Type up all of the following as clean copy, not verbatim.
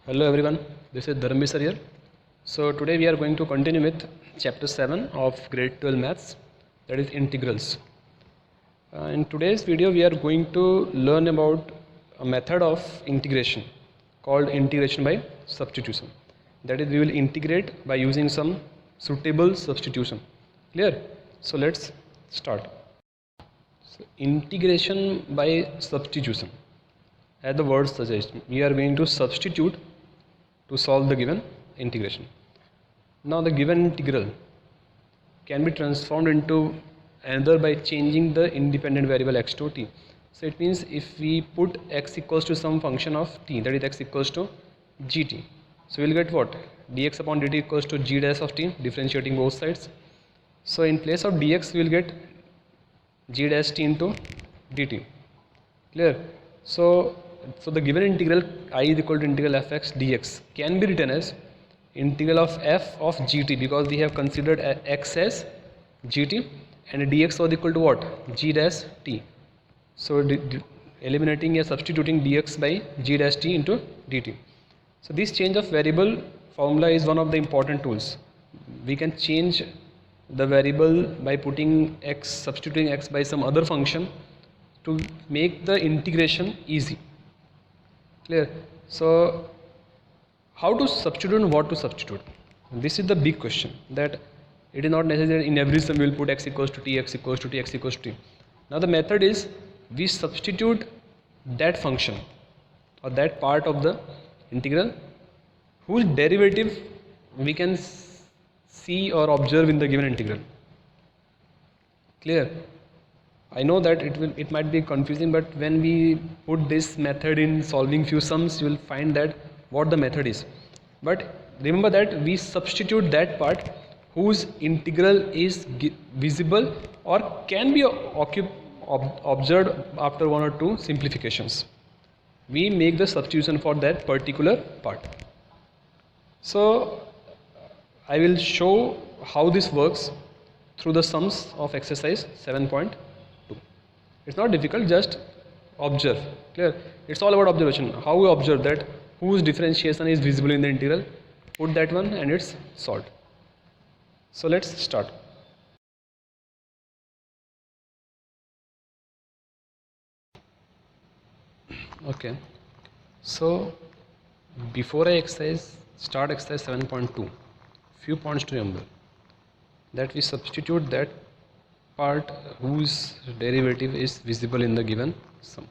Hello everyone, this is Dharmesh sir here. So today we are going to continue with chapter 7 of grade 12 maths, that is integrals. In today's video we are going to learn about a method of integration called integration by substitution. That is, we will integrate by using some suitable substitution. Clear? So let's start. So integration by substitution. As the word suggests, we are going to substitute to solve the given integration. Now the given integral can be transformed into another by changing the independent variable x to t. So it means if we put x equals to some function of t, that is x equals to gt, so we'll get what? Dx upon dt equals to g dash of t, differentiating both sides. So in place of dx we will get g dash t into dt. Clear? So the given integral I is equal to integral fx dx can be written as integral of f of gt, because we have considered x as gt and dx was equal to what? G dash t. So eliminating or substituting dx by g dash t into dt. So this change of variable formula is one of the important tools. We can change the variable by putting x, substituting x by some other function to make the integration easy. Clear? So how to substitute and what to substitute? This is the big question, that it is not necessary in every sum we will put x equals to t, x equals to t, x equals to t. Now the method is we substitute that function or that part of the integral whose derivative we can see or observe in the given integral. Clear? I know that it might be confusing, but when we put this method in solving few sums, you will find that what the method is. But remember that we substitute that part whose integral is visible or can be observed after one or two simplifications. We make the substitution for that particular part. So I will show how this works through the sums of exercise 7.2. It's not difficult, just observe. Clear? It's all about observation. How we observe that whose differentiation is visible in the integral, put that one and it's solved. So let's start. Okay. So before I start exercise 7.2, few points to remember. That we substitute that part whose derivative is visible in the given sum.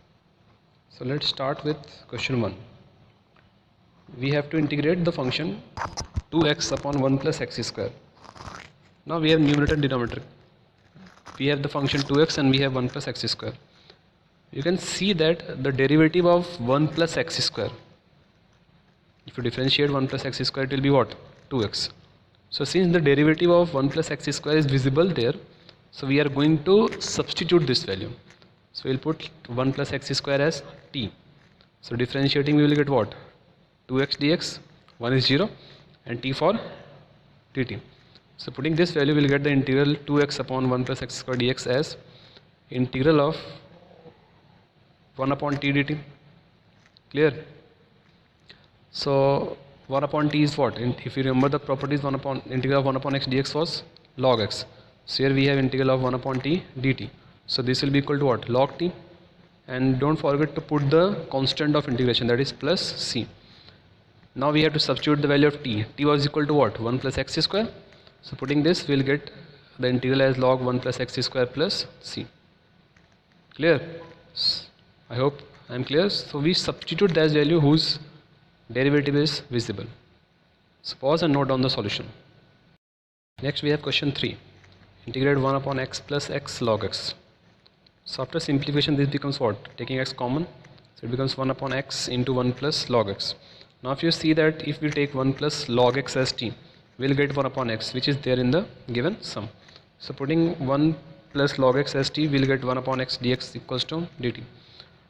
So let's start with question 1. We have to integrate the function 2x upon 1 plus x square. Now we have numerator and denominator. We have the function 2x and we have 1 plus x square. You can see that the derivative of 1 plus x square, if you differentiate 1 plus x square, it will be what? 2x. So since the derivative of 1 plus x square is visible there, so we are going to substitute this value. So we will put 1 plus x square as t. So differentiating we will get what? 2x dx, 1 is 0 and t for dt. So putting this value we will get the integral 2x upon 1 plus x square dx as integral of 1 upon t dt. Clear? So 1 upon t is what? If you remember the properties, integral of 1 upon x dx was log x. So here we have integral of 1 upon t dt. So this will be equal to what? Log t. And don't forget to put the constant of integration, that is plus c. Now we have to substitute the value of t. T was equal to what? 1 plus x square. So putting this we will get the integral as log 1 plus x square plus c. Clear? I hope I am clear. So we substitute that value whose derivative is visible. So pause and note down the solution. Next we have question 3. Integrate 1 upon x plus x log x. So after simplification this becomes what? Taking x common, so it becomes 1 upon x into 1 plus log x. Now if you see that if we take 1 plus log x as t, we will get 1 upon x, which is there in the given sum. So putting 1 plus log x as t, we will get 1 upon x dx equals to dt.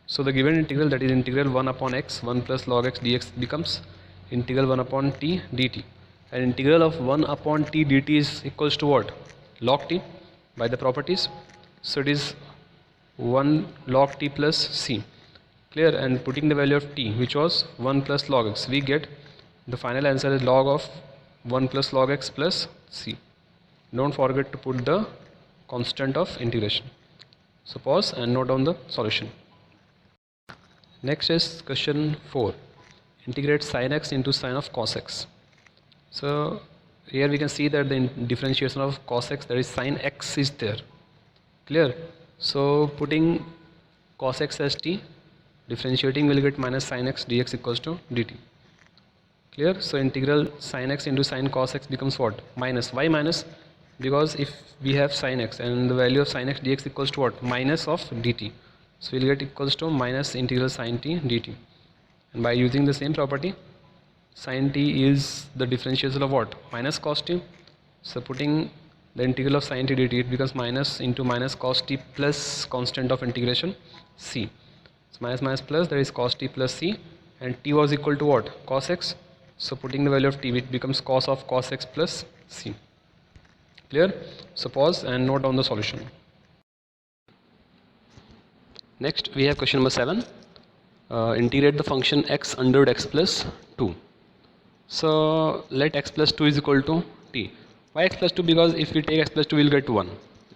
So the given integral, that is integral 1 upon x 1 plus log x dx, becomes integral 1 upon t dt. And integral of 1 upon t dt is equals to what? Log t by the properties. So it is 1 log t plus c. Clear? And putting the value of t, which was 1 plus log x, we get the final answer is log of 1 plus log x plus c. Don't forget to put the constant of integration. So pause and note down the solution. Next is question 4. Integrate sin x into sin of cos x. So here we can see that the differentiation of cos x, that is sin x, is there. Clear? So putting cos x as t, differentiating will get minus sin x dx equals to dt. Clear? So integral sin x into sin cos x becomes what? Minus. Why minus? Because if we have sin x and the value of sin x dx equals to what? Minus of dt. So we'll get equals to minus integral sin t dt. And by using the same property, sin t is the differential of what? Minus cos t. So putting the integral of sin t dt, it becomes minus into minus cos t plus constant of integration c. So minus minus plus, that is cos t plus c, and t was equal to what? Cos x. So putting the value of t, it becomes cos of cos x plus c. Clear? So pause and note down the solution. Next we have question number 7. Integrate the function x under root x plus 2. So let x plus 2 is equal to t. Why x plus 2? Because if we take x plus 2, we will get 1.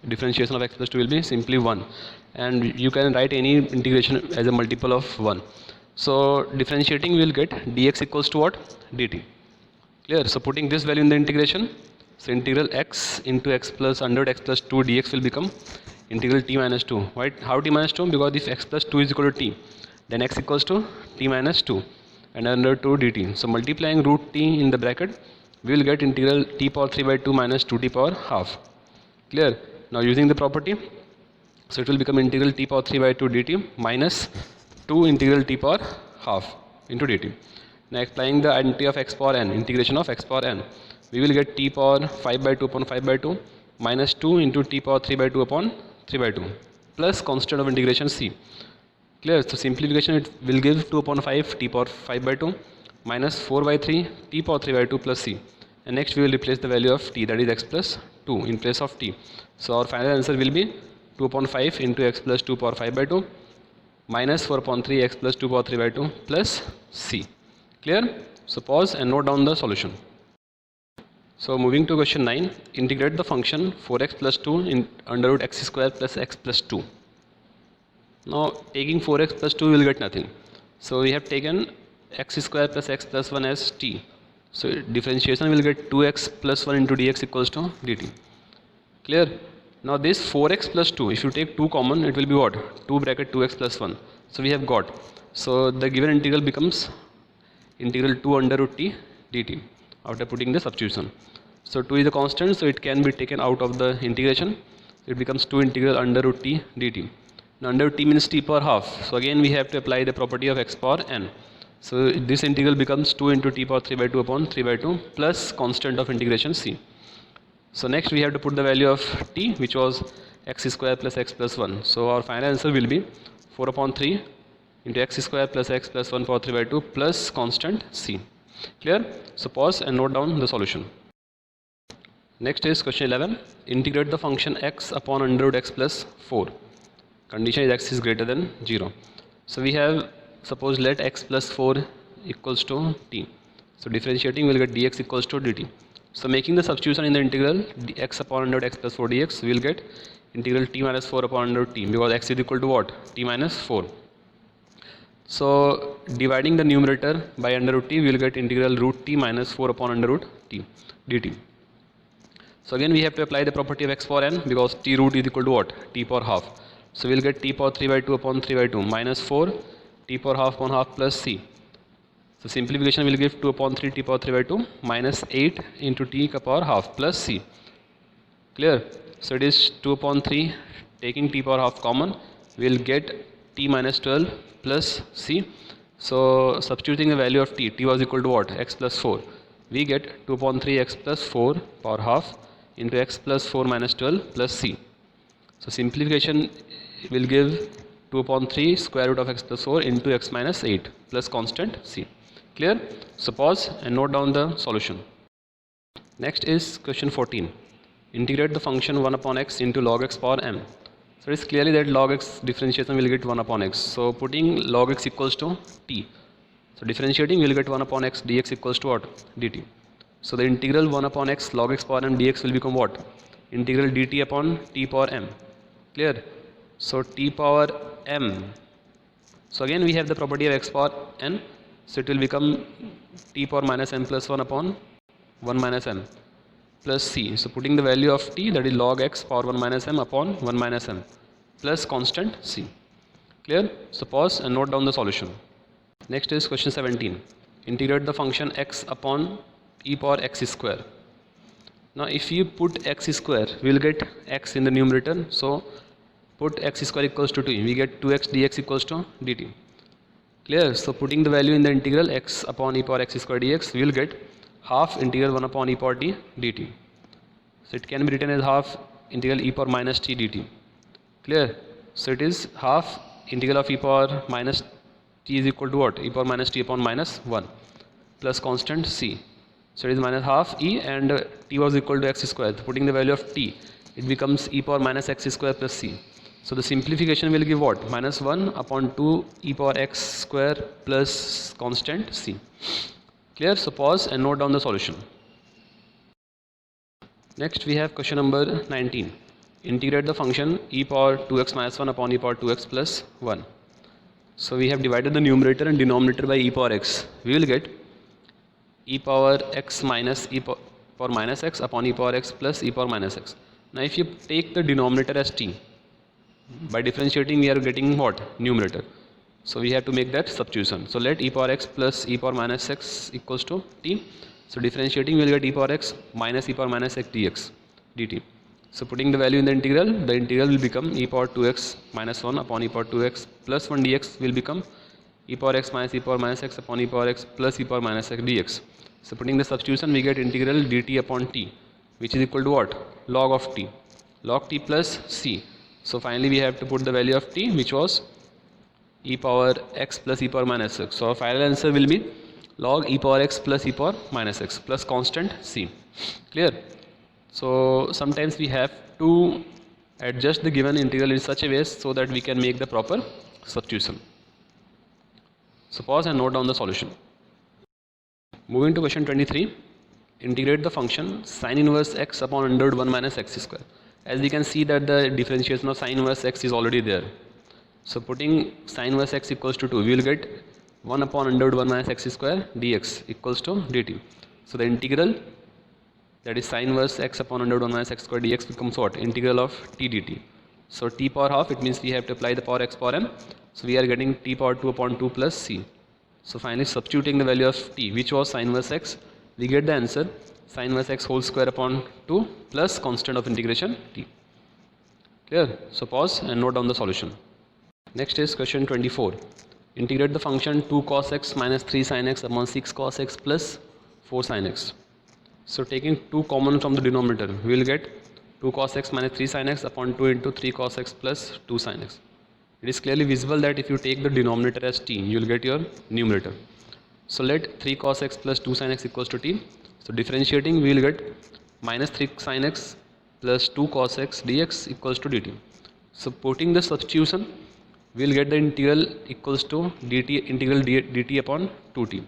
Differentiation of x plus 2 will be simply 1. And you can write any integration as a multiple of 1. So differentiating, we will get dx equals to what? dt. Clear? So putting this value in the integration, so integral x into x plus under root x plus 2 dx will become integral t minus 2. Right? How t minus 2? Because if x plus 2 is equal to t, then x equals to t minus 2 and under 2 dt. So multiplying root t in the bracket, we will get integral t power 3 by 2 minus 2t power half. Clear? Now using the property, so it will become integral t power 3 by 2 dt minus 2 integral t power half into dt. Now applying the identity of x power n, integration of x power n, we will get t power 5 by 2 upon 5 by 2 minus 2 into t power 3 by 2 upon 3 by 2 plus constant of integration c. Clear? So simplification, it will give 2 upon 5 t power 5 by 2 minus 4 by 3 t power 3 by 2 plus c. And next we will replace the value of t, that is x plus 2 in place of t. So our final answer will be 2 upon 5 into x plus 2 power 5 by 2 minus 4 upon 3 x plus 2 power 3 by 2 plus c. Clear? So pause and note down the solution. So moving to question 9, integrate the function 4x plus 2 in under root x square plus x plus 2. Now taking 4x plus 2, we will get nothing. So we have taken x square plus x plus 1 as t. So differentiation will get 2x plus 1 into dx equals to dt. Clear? Now this 4x plus 2, if you take 2 common, it will be what? 2 bracket 2x plus 1. So we have got. So the given integral becomes integral 2 under root t dt after putting the substitution. So 2 is a constant, so it can be taken out of the integration. It becomes 2 integral under root t dt. Now under t means t power half. So again we have to apply the property of x power n. So this integral becomes 2 into t power 3 by 2 upon 3 by 2 plus constant of integration c. So next we have to put the value of t, which was x square plus x plus 1. So our final answer will be 4 upon 3 into x square plus x plus 1 power 3 by 2 plus constant c. Clear? So pause and note down the solution. Next is question 11. Integrate the function x upon under root x plus 4. Condition is x is greater than 0. So we have, suppose let x plus 4 equals to t. So differentiating will get dx equals to dt. So making the substitution in the integral x upon under root x plus 4 dx, we will get integral t minus 4 upon under root t, because x is equal to what? T minus 4. So dividing the numerator by under root t, we will get integral root t minus 4 upon under root t dt. So again we have to apply the property of x power n, because t root is equal to what? T power half. So we will get t power 3 by 2 upon 3 by 2 minus 4 t power half upon half plus c. So simplification will give 2 upon 3 t power 3 by 2 minus 8 into t power half plus c. Clear? So it is 2 upon 3, taking t power half common, we will get t minus 12 plus c. So substituting the value of t was equal to what? X plus 4. We get 2 upon 3 x plus 4 power half into x plus 4 minus 12 plus c. So simplification will give 2 upon 3 square root of x plus 4 into x minus 8 plus constant c. Clear? So pause and note down the solution. Next is question 14. Integrate the function 1 upon x into log x power m. So it's clearly that log x differentiation will get 1 upon x. So putting log x equals to t. So differentiating we will get 1 upon x dx equals to what? Dt. So the integral 1 upon x log x power m dx will become what? Integral dt upon t power m. Clear? So t power m. So again we have the property of x power n. So it will become t power minus m plus 1 upon 1 minus m plus c. So putting the value of t, that is log x power 1 minus m upon 1 minus m plus constant c. Clear? So pause and note down the solution. Next is question 17. Integrate the function x upon e power x square. Now if you put x square, we will get x in the numerator. So put x square equals to 2. We get 2x dx equals to dt. Clear? So putting the value in the integral x upon e power x square dx, we will get half integral 1 upon e power t dt. So it can be written as half integral e power minus t dt. Clear? So it is half integral of e power minus t is equal to what? E power minus t upon minus 1 plus constant c. So it is minus half e and t was equal to x square. So putting the value of t, it becomes e power minus x square plus c. So the simplification will give what? Minus 1 upon 2 e power x square plus constant c. Clear? So pause and note down the solution. Next we have question number 19. Integrate the function e power 2x minus 1 upon e power 2x plus 1. So we have divided the numerator and denominator by e power x. We will get e power x minus e power minus x upon e power x plus e power minus x. Now if you take the denominator as t, by differentiating we are getting what? Numerator. So we have to make that substitution. So let e power x plus e power minus x equals to t. So differentiating we will get e power x minus e power minus x dx dt. So putting the value in the integral will become e power 2x minus 1 upon e power 2x plus 1 dx will become e power x minus e power minus x upon e power x plus e power minus x dx. So putting the substitution we get integral dt upon t, which is equal to what? Log of t. Log t plus c. So finally we have to put the value of t, which was e power x plus e power minus x. So our final answer will be log e power x plus e power minus x plus constant c. Clear? So sometimes we have to adjust the given integral in such a way so that we can make the proper substitution. So pause and note down the solution. Moving to question 23. Integrate the function sin inverse x upon under root 1 minus x square. As we can see that the differentiation of sin inverse x is already there. So putting sin inverse x equals to 2, we will get 1 upon under root 1 minus x square dx equals to dt. So the integral, that is sin inverse x upon under root 1 minus x square dx, becomes what? Integral of t dt. So t power half, it means we have to apply the power x power m. So we are getting t power 2 upon 2 plus c. So finally substituting the value of t, which was sin inverse x, we get the answer sin inverse x whole square upon 2 plus constant of integration t. Clear? So pause and note down the solution. Next is question 24. Integrate the function 2 cos x minus 3 sin x upon 6 cos x plus 4 sin x. So taking 2 common from the denominator, we will get 2 cos x minus 3 sin x upon 2 into 3 cos x plus 2 sin x. It is clearly visible that if you take the denominator as t, you will get your numerator. So let 3 cos x plus 2 sin x equals to t. So differentiating, we will get minus 3 sin x plus 2 cos x dx equals to dt. So putting the substitution, we will get the integral equals to dt, integral dt upon 2t.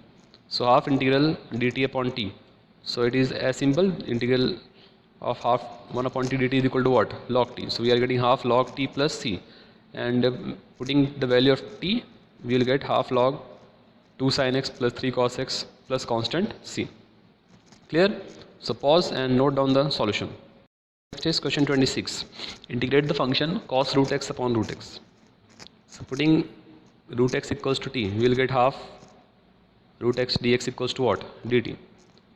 So half integral dt upon t. So it is as simple, integral of half 1 upon t dt is equal to what? Log t. So we are getting half log t plus c. And putting the value of t, we will get half log 2 sin x plus 3 cos x plus constant c. Clear? So pause and note down the solution. Next is question 26. Integrate the function cos root x upon root x. So putting root x equals to t, we will get half root x dx equals to what? Dt.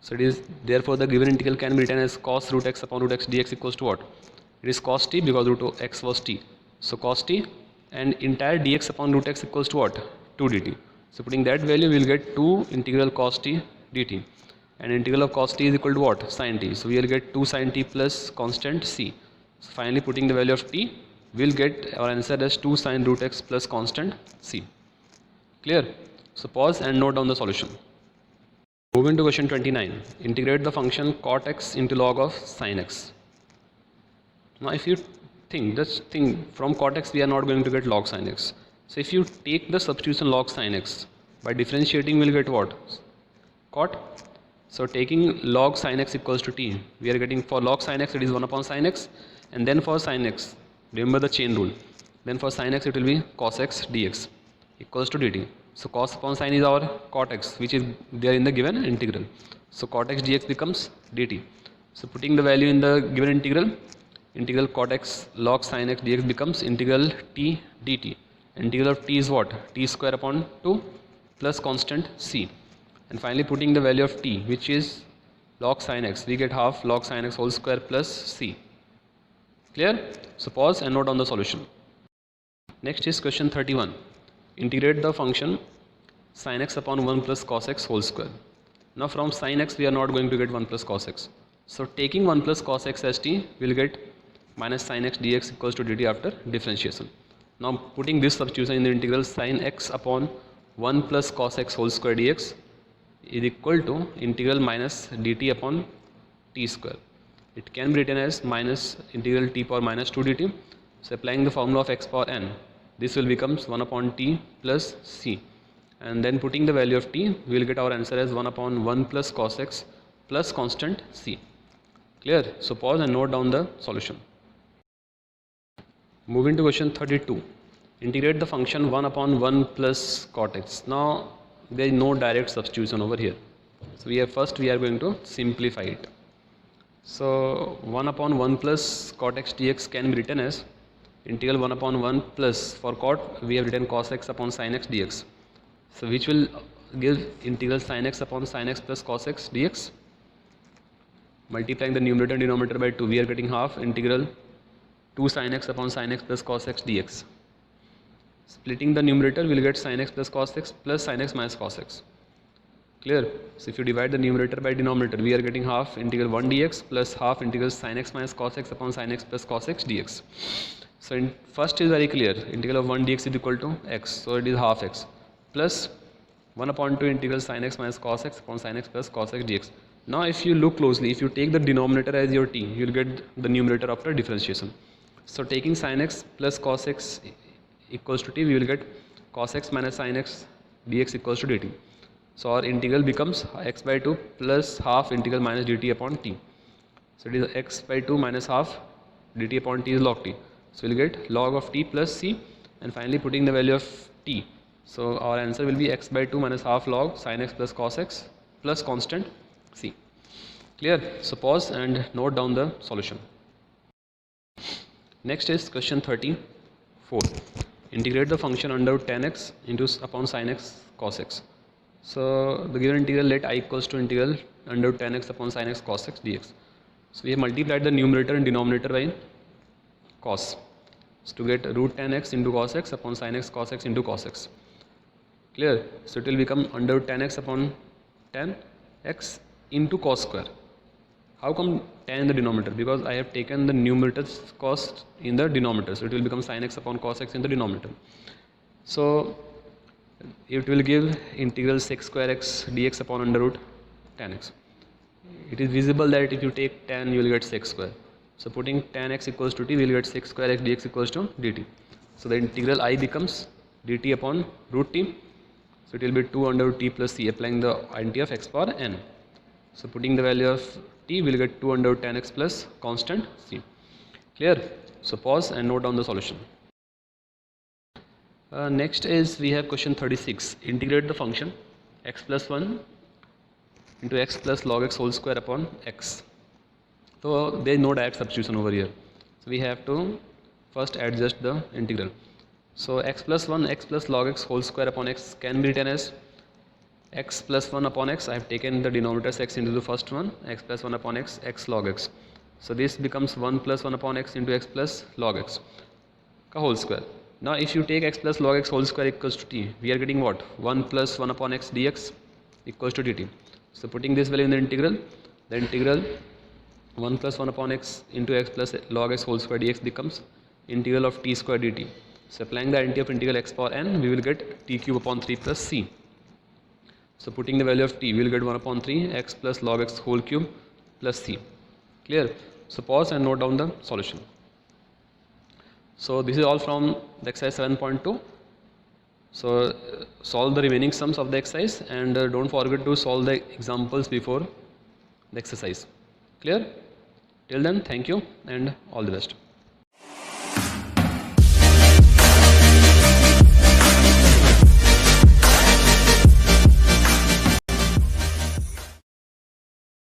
So it is, therefore the given integral can be written as cos root x upon root x dx equals to what? It is cos t because root of x was t. So cos t, and entire dx upon root x equals to what? 2 dt. So putting that value, we will get 2 integral cos t dt. And integral of cos t is equal to what? Sin t. So we will get 2 sin t plus constant c. So finally putting the value of t, we will get our answer as 2 sin root x plus constant c. Clear? So pause and note down the solution. Moving to question 29. Integrate the function cot x into log of sin x. Now if you just think, from cot x we are not going to get log sin x. So if you take the substitution log sin x, by differentiating we'll get what? Cot. So taking log sin x equals to t, we are getting, for log sin x it is 1 upon sin x, and then for sin x, remember the chain rule, then for sin x it will be cos x dx equals to dt. So cos upon sin is our cot x, which is there in the given integral. So cot x dx becomes dt. So putting the value in the given integral cot x log sin x dx becomes integral t dt. Integral of t is what? T square upon 2 plus constant c. And finally putting the value of t, which is log sin x, we get half log sin x whole square plus c. Clear? So pause and note down the solution. Next is question 31. Integrate the function sin x upon 1 plus cos x whole square. Now from sin x we are not going to get 1 plus cos x. So taking 1 plus cos x as t, we will get minus sin x dx equals to dt after differentiation. Now putting this substitution in the integral, sin x upon 1 plus cos x whole square dx is equal to integral minus dt upon t square. It can be written as minus integral t power minus 2 dt. So applying the formula of x power n, this will become 1 upon t plus c. And then putting the value of t, we will get our answer as 1 upon 1 plus cos x plus constant c. Clear? So pause and note down the solution. Moving to question 32. Integrate the function 1 upon 1 plus cot x. Now there is no direct substitution over here. So we are going to simplify it. So 1 upon 1 plus cot x dx can be written as integral 1 upon 1 plus, for cot we have written cos x upon sin x dx. So which will give integral sin x upon sin x plus cos x dx. Multiplying the numerator and denominator by 2, we are getting half integral 2 sin x upon sin x plus cos x dx. Splitting the numerator, we will get sin x plus cos x plus sin x minus cos x. Clear? So if you divide the numerator by denominator, we are getting half integral 1 dx plus half integral sin x minus cos x upon sin x plus cos x dx. So in first is very clear, integral of 1 dx is equal to x, so it is half x, plus 1 upon 2 integral sin x minus cos x upon sin x plus cos x dx. Now if you look closely, if you take the denominator as your t, you will get the numerator after differentiation. So taking sin x plus cos x equals to t, we will get cos x minus sin x dx equals to dt. So our integral becomes x by 2 plus half integral minus dt upon t. So it is x by 2 minus half dt upon t is log t. So we will get log of t plus c, and finally putting the value of t. So our answer will be x by 2 minus half log sin x plus cos x plus constant c. Clear? So pause and note down the solution. Next is question 34. Integrate the function under root tan x into upon sin x cos x. So the given integral, let I equals to integral under root tan x upon sin x cos x dx. So we have multiplied the numerator and denominator by cos. So to get root tan x into cos x upon sin x cos x into cos x. Clear? So it will become under root tan x upon tan x into cos square. How come tan in the denominator? Because I have taken the numerator's cos in the denominator, so it will become sin x upon cos x in the denominator. So it will give integral sec square x dx upon under root tan x. It is visible that if you take tan, you will get sec square. So putting tan x equals to t, we will get sec square x dx equals to dt. So the integral I becomes dt upon root t. So it will be 2 under root t plus c, applying the identity of x power n. So putting the value of t, we will get 2 under root tan x plus constant c. Clear? So pause and note down the solution. Next is we have question 36. Integrate the function x plus 1 into x plus log x whole square upon x. So there is no direct substitution over here. So we have to first adjust the integral. So x plus 1 x plus log x whole square upon x can be written as x plus 1 upon x. I have taken the denominator x into the first one, x plus 1 upon x, x log x. So this becomes 1 plus 1 upon x into x plus log x ka whole square. Now if you take x plus log x whole square equals to t, we are getting what? 1 plus 1 upon x dx equals to dt. So putting this value in the integral 1 plus 1 upon x into x plus log x whole square dx becomes integral of t square dt. So applying the identity of integral x power n, we will get t cube upon 3 plus c. So putting the value of t, we will get 1 upon 3 x plus log x whole cube plus c. Clear? So pause and note down the solution. So this is all from the exercise 7.2. So solve the remaining sums of the exercise, and don't forget to solve the examples before the exercise. Clear? Till then, thank you and all the best.